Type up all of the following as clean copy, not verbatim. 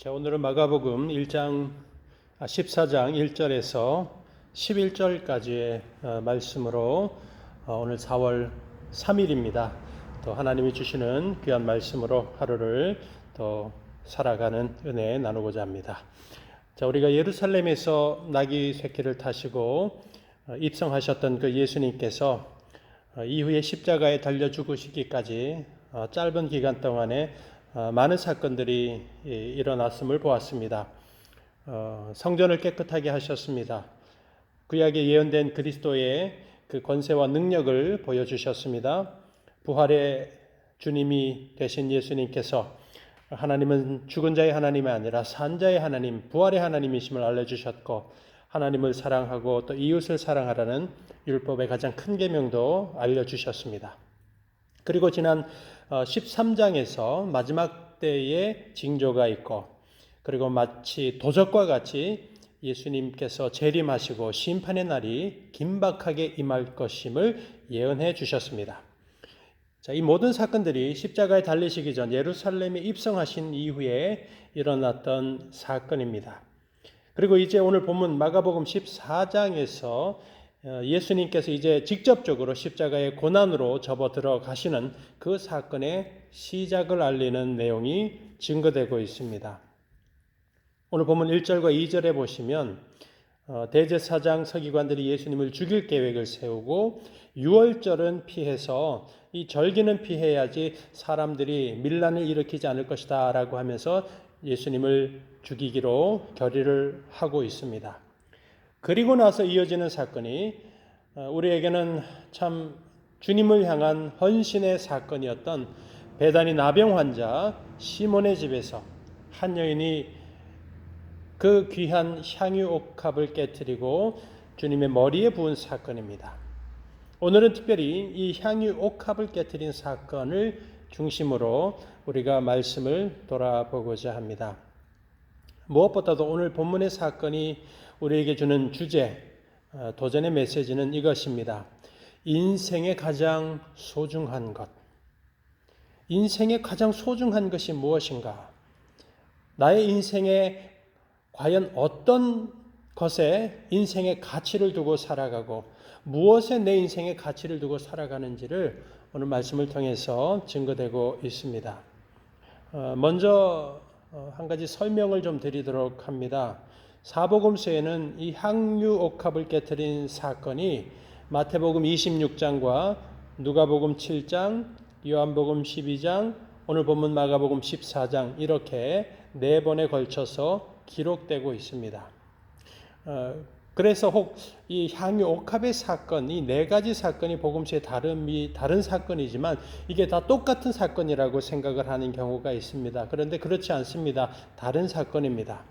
자, 오늘은 마가복음 14장 1절에서 11절까지의 말씀으로 오늘 4월 3일입니다. 또 하나님이 주시는 귀한 말씀으로 하루를 또 살아가는 은혜 나누고자 합니다. 자, 우리가 예루살렘에서 나귀 새끼를 타시고 입성하셨던 그 예수님께서 이후에 십자가에 달려 죽으시기까지 짧은 기간 동안에 많은 사건들이 일어났음을 보았습니다. 성전을 깨끗하게 하셨습니다. 구약에 예언된 그리스도의 그 권세와 능력을 보여주셨습니다. 부활의 주님이 되신 예수님께서 하나님은 죽은 자의 하나님이 아니라 산 자의 하나님, 부활의 하나님이심을 알려주셨고, 하나님을 사랑하고 또 이웃을 사랑하라는 율법의 가장 큰 계명도 알려주셨습니다. 그리고 지난 13장에서 마지막 때의 징조가 있고, 그리고 마치 도적과 같이 예수님께서 재림하시고 심판의 날이 긴박하게 임할 것임을 예언해 주셨습니다. 자, 이 모든 사건들이 십자가에 달리시기 전 예루살렘에 입성하신 이후에 일어났던 사건입니다. 그리고 이제 오늘 본문 마가복음 14장에서 예수님께서 이제 직접적으로 십자가의 고난으로 접어 들어가시는 그 사건의 시작을 알리는 내용이 증거되고 있습니다. 오늘 본문 1절과 2절에 보시면 대제사장 서기관들이 예수님을 죽일 계획을 세우고 6월절은 피해서 이 절기는 피해야지 사람들이 밀란을 일으키지 않을 것이다 라고 하면서 예수님을 죽이기로 결의를 하고 있습니다. 그리고 나서 이어지는 사건이 우리에게는 참 주님을 향한 헌신의 사건이었던 베다니 나병 환자 시몬의 집에서 한 여인이 그 귀한 향유 옥합을 깨뜨리고 주님의 머리에 부은 사건입니다. 오늘은 특별히 이 향유 옥합을 깨뜨린 사건을 중심으로 우리가 말씀을 돌아보고자 합니다. 무엇보다도 오늘 본문의 사건이 우리에게 주는 주제, 도전의 메시지는 이것입니다. 인생의 가장 소중한 것. 인생의 가장 소중한 것이 무엇인가? 나의 인생에 과연 어떤 것에 인생의 가치를 두고 살아가고 무엇에 내 인생의 가치를 두고 살아가는지를 오늘 말씀을 통해서 증거되고 있습니다. 먼저 한 가지 설명을 좀 드리도록 합니다. 사복음서에는 이 향유 옥합을 깨뜨린 사건이 마태복음 26장과 누가복음 7장, 요한복음 12장, 오늘 본문 마가복음 14장 이렇게 4번에 걸쳐서 기록되고 있습니다. 그래서 혹 이 향유 옥합의 사건, 이 4가지 사건이 복음서의 다른 사건이지만 이게 다 똑같은 사건이라고 생각을 하는 경우가 있습니다. 그런데 그렇지 않습니다. 다른 사건입니다.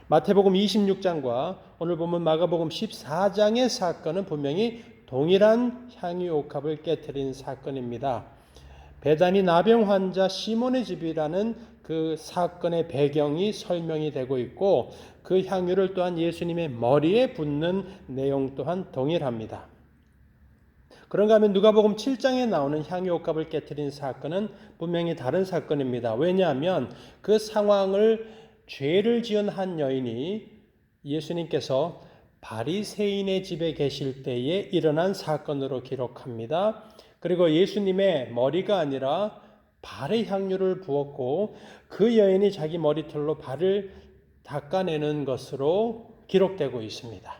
마태복음 26장과 오늘 보면 마가복음 14장의 사건은 분명히 동일한 향유 옥합을 깨뜨린 사건입니다. 베다니 나병 환자 시몬의 집이라는 그 사건의 배경이 설명이 되고 있고 그 향유를 또한 예수님의 머리에 붓는 내용 또한 동일합니다. 그런가 하면 누가복음 7장에 나오는 향유 옥합을 깨뜨린 사건은 분명히 다른 사건입니다. 왜냐하면 그 상황을 죄를 지은 한 여인이 예수님께서 바리새인의 집에 계실 때에 일어난 사건으로 기록합니다. 그리고 예수님의 머리가 아니라 발에 향유를 부었고 그 여인이 자기 머리털로 발을 닦아내는 것으로 기록되고 있습니다.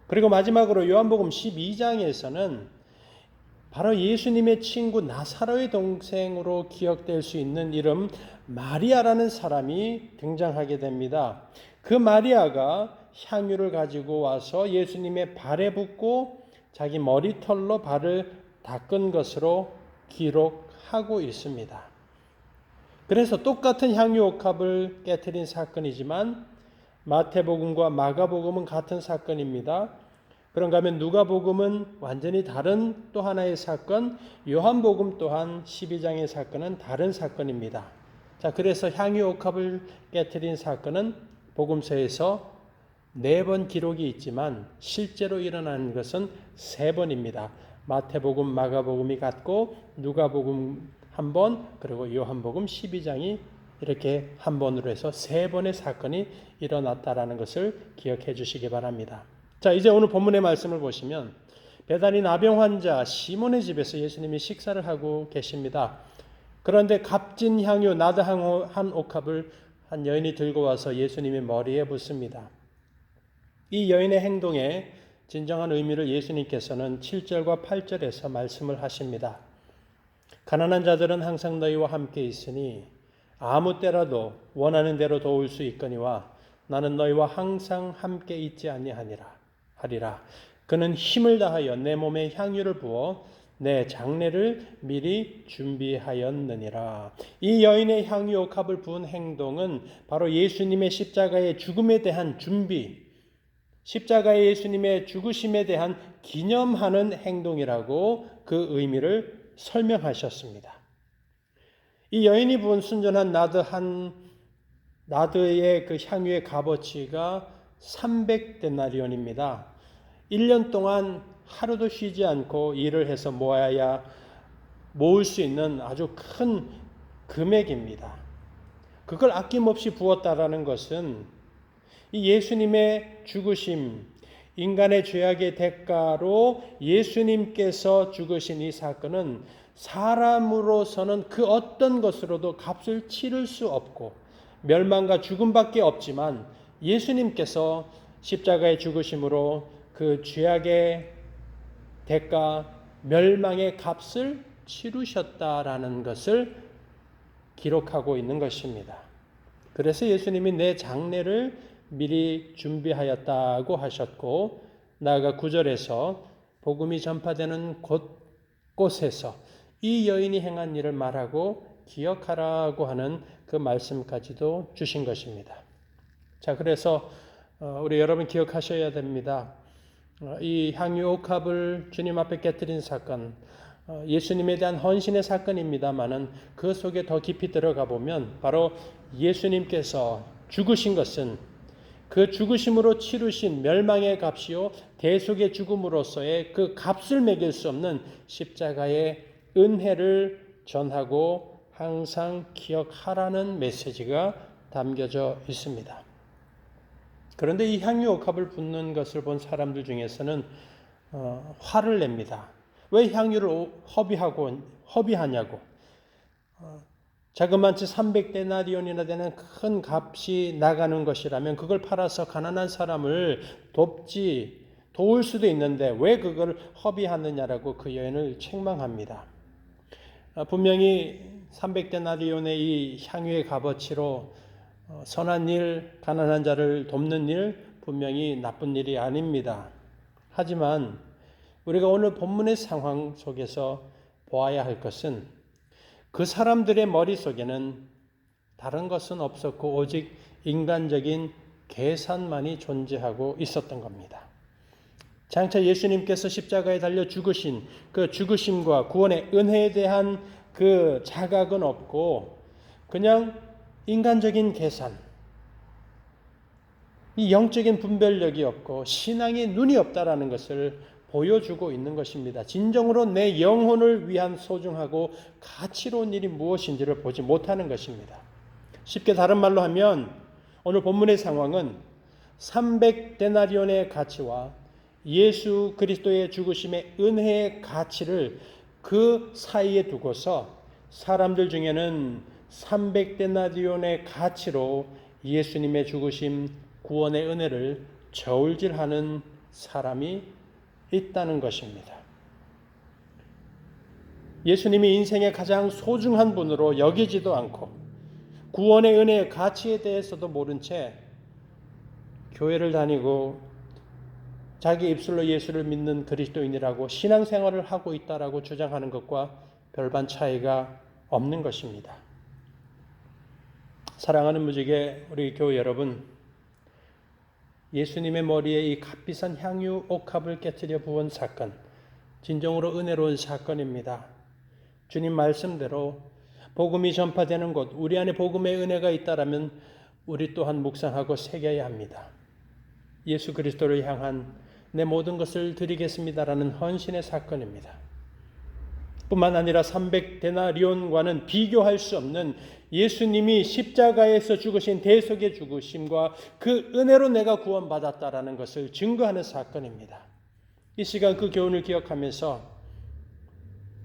그리고 마지막으로 요한복음 12장에서는 바로 예수님의 친구 나사로의 동생으로 기억될 수 있는 이름 마리아라는 사람이 등장하게 됩니다. 그 마리아가 향유를 가지고 와서 예수님의 발에 붓고 자기 머리털로 발을 닦은 것으로 기록하고 있습니다. 그래서 똑같은 향유 옥합을 깨뜨린 사건이지만 마태복음과 마가복음은 같은 사건입니다. 그런가 하면 누가복음은 완전히 다른 또 하나의 사건, 요한복음 또한 12장의 사건은 다른 사건입니다. 자, 그래서 향유 옥합을 깨뜨린 사건은 복음서에서 4번 기록이 있지만 실제로 일어나는 것은 3번입니다. 마태복음, 마가복음이 같고 누가복음 1번, 그리고 요한복음 12장이 이렇게 한 번으로 해서 세 번의 사건이 일어났다라는 것을 기억해 주시기 바랍니다. 자, 이제 오늘 본문의 말씀을 보시면 베다니 나병 환자 시몬의 집에서 예수님이 식사를 하고 계십니다. 그런데 값진 향유 나드 한 옥합을 한 여인이 들고 와서 예수님의 머리에 붓습니다. 이 여인의 행동에 진정한 의미를 예수님께서는 7절과 8절에서 말씀을 하십니다. 가난한 자들은 항상 너희와 함께 있으니 아무 때라도 원하는 대로 도울 수 있거니와 나는 너희와 항상 함께 있지 아니하리라. 그는 힘을 다하여 내 몸에 향유를 부어 내 장례를 미리 준비하였느니라. 이 여인의 향유 옥합을 부은 행동은 바로 예수님의 십자가의 죽음에 대한 준비, 십자가의 예수님의 죽으심에 대한 기념하는 행동이라고 그 의미를 설명하셨습니다. 이 여인이 부은 순전한 나드의 그 향유의 값어치가 300데나리온입니다. 1년 동안 하루도 쉬지 않고 일을 해서 모을 수 있는 아주 큰 금액입니다. 그걸 아낌없이 부었다라는 것은 이 예수님의 죽으심, 인간의 죄악의 대가로 예수님께서 죽으신 이 사건은 사람으로서는 그 어떤 것으로도 값을 치를 수 없고 멸망과 죽음밖에 없지만 예수님께서 십자가의 죽으심으로 그 죄악의 대가, 멸망의 값을 치르셨다라는 것을 기록하고 있는 것입니다. 그래서 예수님이 내 장례를 미리 준비하였다고 하셨고, 나아가 9절에서 복음이 전파되는 곳곳에서 이 여인이 행한 일을 말하고 기억하라고 하는 그 말씀까지도 주신 것입니다. 자, 그래서 우리 여러분 기억하셔야 됩니다. 이 향유 옥합을 주님 앞에 깨뜨린 사건, 예수님에 대한 헌신의 사건입니다마는 그 속에 더 깊이 들어가 보면 바로 예수님께서 죽으신 것은 그 죽으심으로 치르신 멸망의 값이요 대속의 죽음으로서의 그 값을 매길 수 없는 십자가의 은혜를 전하고 항상 기억하라는 메시지가 담겨져 있습니다. 그런데 이 향유 옥합을 붓는 것을 본 사람들 중에서는 화를 냅니다. 왜 향유를 허비하냐고. 자그마치 300데나리온이나 되는 큰 값이 나가는 것이라면 그걸 팔아서 가난한 사람을 도울 수도 있는데 왜 그걸 허비하느냐라고 그 여인을 책망합니다. 분명히 300데나리온의 이 향유의 값어치로 선한 일, 가난한 자를 돕는 일 분명히 나쁜 일이 아닙니다. 하지만 우리가 오늘 본문의 상황 속에서 보아야 할 것은 그 사람들의 머릿속에는 다른 것은 없었고 오직 인간적인 계산만이 존재하고 있었던 겁니다. 장차 예수님께서 십자가에 달려 죽으신 그 죽으심과 구원의 은혜에 대한 그 자각은 없고 그냥 인간적인 계산, 이 영적인 분별력이 없고 신앙의 눈이 없다라는 것을 보여주고 있는 것입니다. 진정으로 내 영혼을 위한 소중하고 가치로운 일이 무엇인지를 보지 못하는 것입니다. 쉽게 다른 말로 하면 오늘 본문의 상황은 300데나리온의 가치와 예수 그리스도의 죽으심의 은혜의 가치를 그 사이에 두고서 사람들 중에는 300데나리온의 가치로 예수님의 죽으심, 구원의 은혜를 저울질하는 사람이 있다는 것입니다. 예수님이 인생의 가장 소중한 분으로 여기지도 않고 구원의 은혜의 가치에 대해서도 모른 채 교회를 다니고 자기 입술로 예수를 믿는 그리스도인이라고 신앙생활을 하고 있다라고 주장하는 것과 별반 차이가 없는 것입니다. 사랑하는 무지개 우리 교회 여러분, 예수님의 머리에 이 값비싼 향유 옥합을 깨뜨려 부은 사건, 진정으로 은혜로운 사건입니다. 주님 말씀대로 복음이 전파되는 곳, 우리 안에 복음의 은혜가 있다라면 우리 또한 묵상하고 새겨야 합니다. 예수 그리스도를 향한 내 모든 것을 드리겠습니다라는 헌신의 사건입니다. 뿐만 아니라 300데나리온과는 비교할 수 없는 예수님이 십자가에서 죽으신 대속의 죽으심과 그 은혜로 내가 구원받았다라는 것을 증거하는 사건입니다. 이 시간 그 교훈을 기억하면서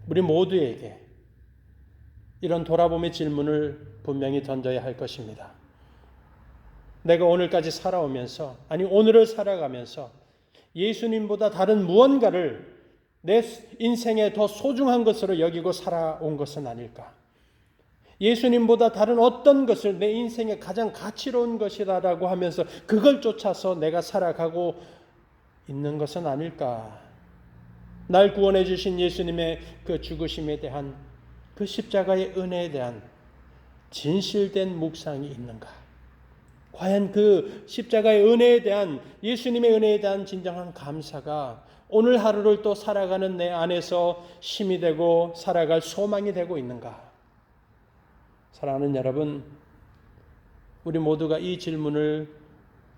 우리 모두에게 이런 돌아봄의 질문을 분명히 던져야 할 것입니다. 내가 오늘까지 살아오면서, 아니 오늘을 살아가면서 예수님보다 다른 무언가를 내 인생에 더 소중한 것으로 여기고 살아온 것은 아닐까? 예수님보다 다른 어떤 것을 내 인생에 가장 가치로운 것이라고 하면서 그걸 쫓아서 내가 살아가고 있는 것은 아닐까? 날 구원해 주신 예수님의 그 죽으심에 대한, 그 십자가의 은혜에 대한 진실된 묵상이 있는가? 과연 그 십자가의 은혜에 대한, 예수님의 은혜에 대한 진정한 감사가 오늘 하루를 또 살아가는 내 안에서 힘이 되고 살아갈 소망이 되고 있는가? 사랑하는 여러분, 우리 모두가 이 질문을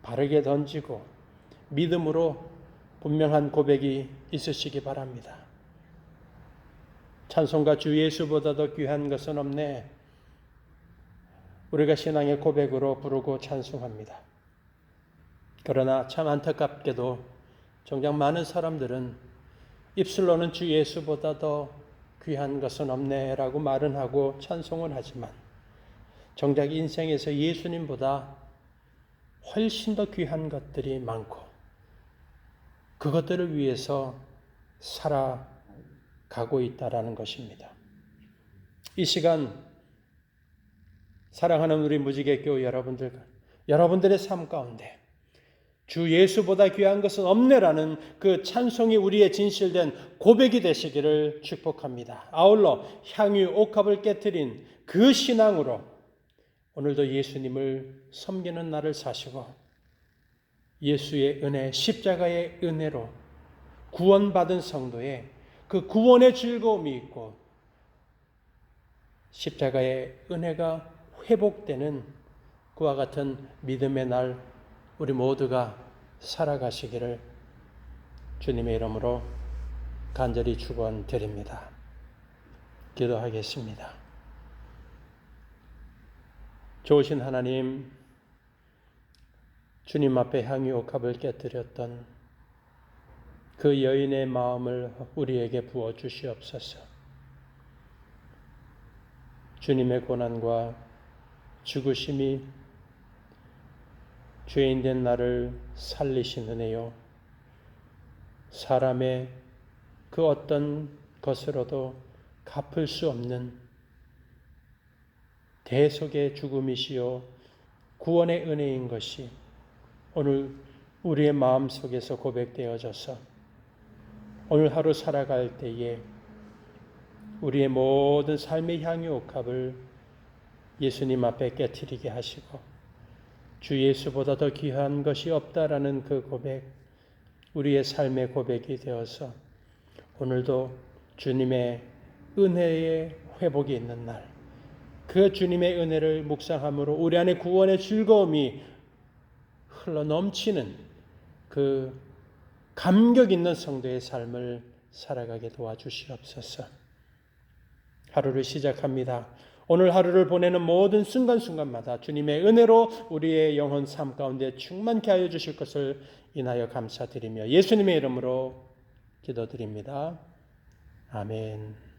바르게 던지고 믿음으로 분명한 고백이 있으시기 바랍니다. 찬송가 주 예수보다 더 귀한 것은 없네. 우리가 신앙의 고백으로 부르고 찬송합니다. 그러나 참 안타깝게도 정작 많은 사람들은 입술로는 주 예수보다 더 귀한 것은 없네 라고 말은 하고 찬송을 하지만 정작 인생에서 예수님보다 훨씬 더 귀한 것들이 많고 그것들을 위해서 살아가고 있다라는 것입니다. 이 시간 사랑하는 우리 무지개교회 여러분들의 삶 가운데 주 예수보다 귀한 것은 없네라는 그 찬송이 우리의 진실된 고백이 되시기를 축복합니다. 아울러 향유 옥합을 깨트린 그 신앙으로 오늘도 예수님을 섬기는 날을 사시고 예수의 은혜, 십자가의 은혜로 구원받은 성도의 그 구원의 즐거움이 있고 십자가의 은혜가 회복되는 그와 같은 믿음의 날 우리 모두가 살아가시기를 주님의 이름으로 간절히 축원드립니다. 기도하겠습니다. 좋으신 하나님, 주님 앞에 향유 옥합을 깨뜨렸던 그 여인의 마음을 우리에게 부어 주시옵소서. 주님의 고난과 죽으심이 죄인된 나를 살리신 은혜요, 사람의 그 어떤 것으로도 갚을 수 없는 대속의 죽음이시요 구원의 은혜인 것이 오늘 우리의 마음속에서 고백되어져서 오늘 하루 살아갈 때에 우리의 모든 삶의 향유 옥합을 예수님 앞에 깨트리게 하시고 주 예수보다 더 귀한 것이 없다라는 그 고백, 우리의 삶의 고백이 되어서 오늘도 주님의 은혜의 회복이 있는 날, 그 주님의 은혜를 묵상함으로 우리 안에 구원의 즐거움이 흘러 넘치는 그 감격 있는 성도의 삶을 살아가게 도와주시옵소서. 하루를 시작합니다. 오늘 하루를 보내는 모든 순간순간마다 주님의 은혜로 우리의 영혼 삶 가운데 충만케 하여 주실 것을 인하여 감사드리며 예수님의 이름으로 기도드립니다. 아멘.